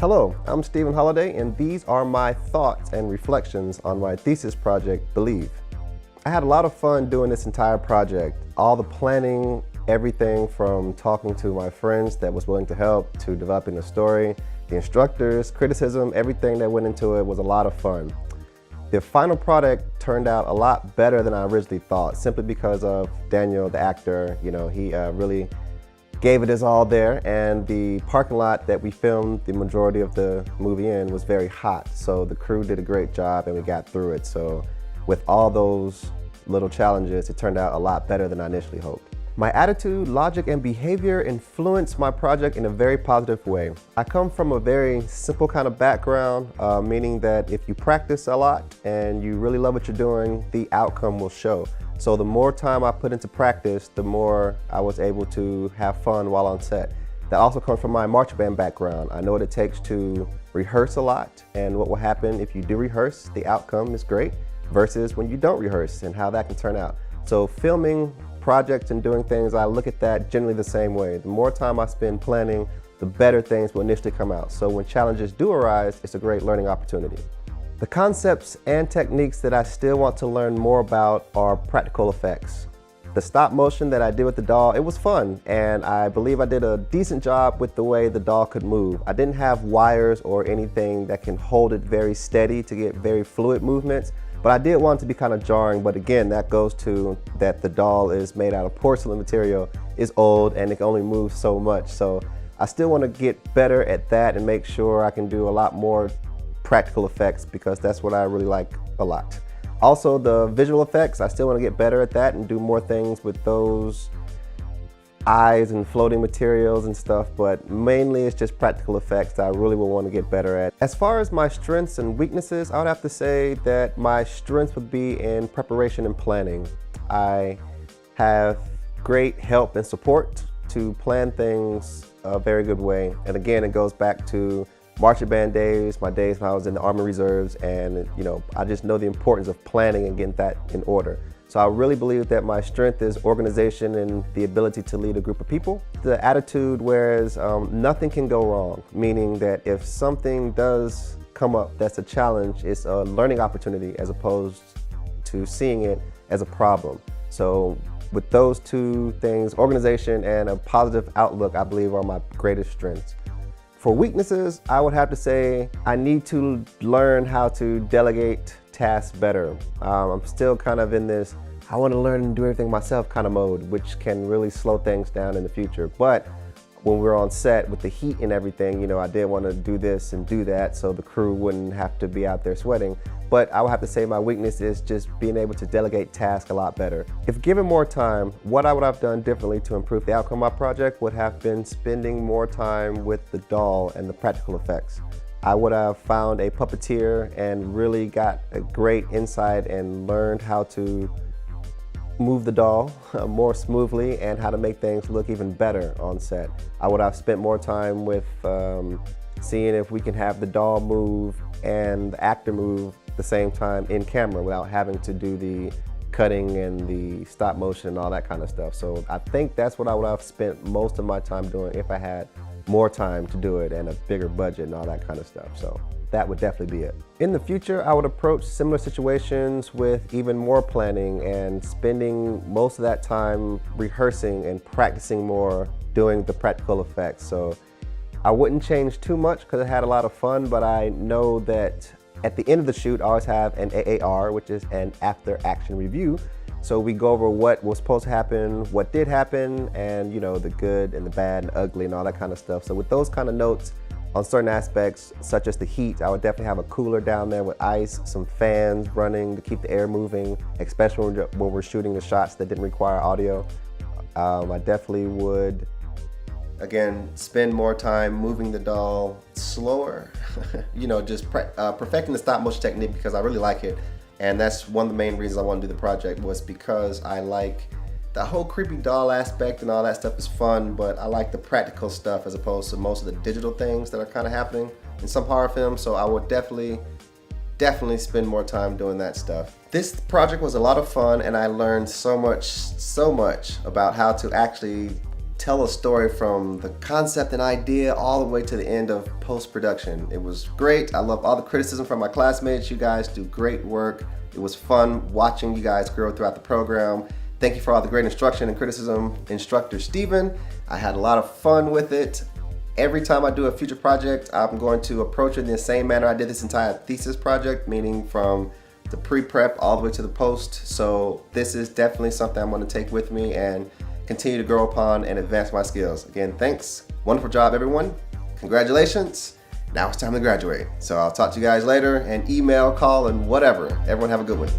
Hello, I'm Stephen Holiday, and these are my thoughts and reflections on my thesis project, Believe. I had a lot of fun doing this entire project. All the planning, everything from talking to my friends that was willing to help, to developing the story, the instructors, criticism, everything that went into it was a lot of fun. The final product turned out a lot better than I originally thought, simply because of Daniel, the actor. You know, he really gave it his all there, and the parking lot that we filmed the majority of the movie in was very hot, so the crew did a great job and we got through it. So with all those little challenges, it turned out a lot better than I initially hoped. My attitude, logic, and behavior influenced my project in a very positive way. I come from a very simple kind of background, meaning that if you practice a lot and you really love what you're doing, the outcome will show. So the more time I put into practice, the more I was able to have fun while on set. That also comes from my marching band background. I know what it takes to rehearse a lot, and what will happen if you do rehearse, the outcome is great, versus when you don't rehearse and how that can turn out. So filming projects and doing things, I look at that generally the same way. The more time I spend planning, the better things will initially come out. So when challenges do arise, it's a great learning opportunity. The concepts and techniques that I still want to learn more about are practical effects. The stop motion that I did with the doll, it was fun, and I believe I did a decent job with the way the doll could move. I didn't have wires or anything that can hold it very steady to get very fluid movements, but I did want it to be kind of jarring. But again, that goes to that the doll is made out of porcelain material, is old, and it can only move so much. So I still want to get better at that and make sure I can do a lot more practical effects, because that's what I really like a lot. Also, the visual effects, I still want to get better at that and do more things with those eyes and floating materials and stuff, but mainly it's just practical effects that I really will want to get better at. As far as my strengths and weaknesses, I would have to say that my strength would be in preparation and planning. I have great help and support to plan things a very good way. And again, it goes back to marching band days, my days when I was in the Army Reserves, and you know, I just know the importance of planning and getting that in order. So I really believe that my strength is organization and the ability to lead a group of people. The attitude, whereas nothing can go wrong, meaning that if something does come up that's a challenge, it's a learning opportunity as opposed to seeing it as a problem. So with those two things, organization and a positive outlook, I believe are my greatest strengths. For weaknesses, I would have to say I need to learn how to delegate tasks better. I'm still kind of in this, I want to learn and do everything myself kind of mode, which can really slow things down in the future. But when we're on set with the heat and everything, you know, I did want to do this and do that so the crew wouldn't have to be out there sweating. But I would have to say my weakness is just being able to delegate tasks a lot better. If given more time, what I would have done differently to improve the outcome of my project would have been spending more time with the doll and the practical effects. I would have found a puppeteer and really got a great insight and learned how to move the doll more smoothly and how to make things look even better on set. I would have spent more time with seeing if we can have the doll move and the actor move at the same time in camera without having to do the cutting and the stop motion and all that kind of stuff. So I think that's what I would have spent most of my time doing if I had more time to do it and a bigger budget and all that kind of stuff. So that would definitely be it. In the future, I would approach similar situations with even more planning and spending most of that time rehearsing and practicing more, doing the practical effects. So I wouldn't change too much because I had a lot of fun, but I know that at the end of the shoot, I always have an AAR, which is an after action review. So we go over what was supposed to happen, what did happen, and you know, the good and the bad and ugly and all that kind of stuff. So with those kind of notes on certain aspects, such as the heat, I would definitely have a cooler down there with ice, some fans running to keep the air moving, especially when we're shooting the shots that didn't require audio. I definitely would, again, spend more time moving the doll slower, you know, just perfecting the stop motion technique, because I really like it. And that's one of the main reasons I wanted to do the project, was because I like the whole creepy doll aspect and all that stuff is fun, but I like the practical stuff as opposed to most of the digital things that are kind of happening in some horror films. So I would definitely spend more time doing that stuff. This project was a lot of fun, and I learned so much about how to actually tell a story from the concept and idea all the way to the end of post-production. It was great. I love all the criticism from my classmates. You guys do great work. It was fun watching you guys grow throughout the program. Thank you for all the great instruction and criticism, Instructor Steven. I had a lot of fun with it. Every time I do a future project, I'm going to approach it in the same manner I did this entire thesis project, meaning from the pre-prep all the way to the post. So this is definitely something I'm going to take with me and continue to grow upon and advance my skills. Again, thanks. Wonderful job, everyone. Congratulations. Now it's time to graduate. So I'll talk to you guys later, and email, call, and whatever. Everyone have a good one.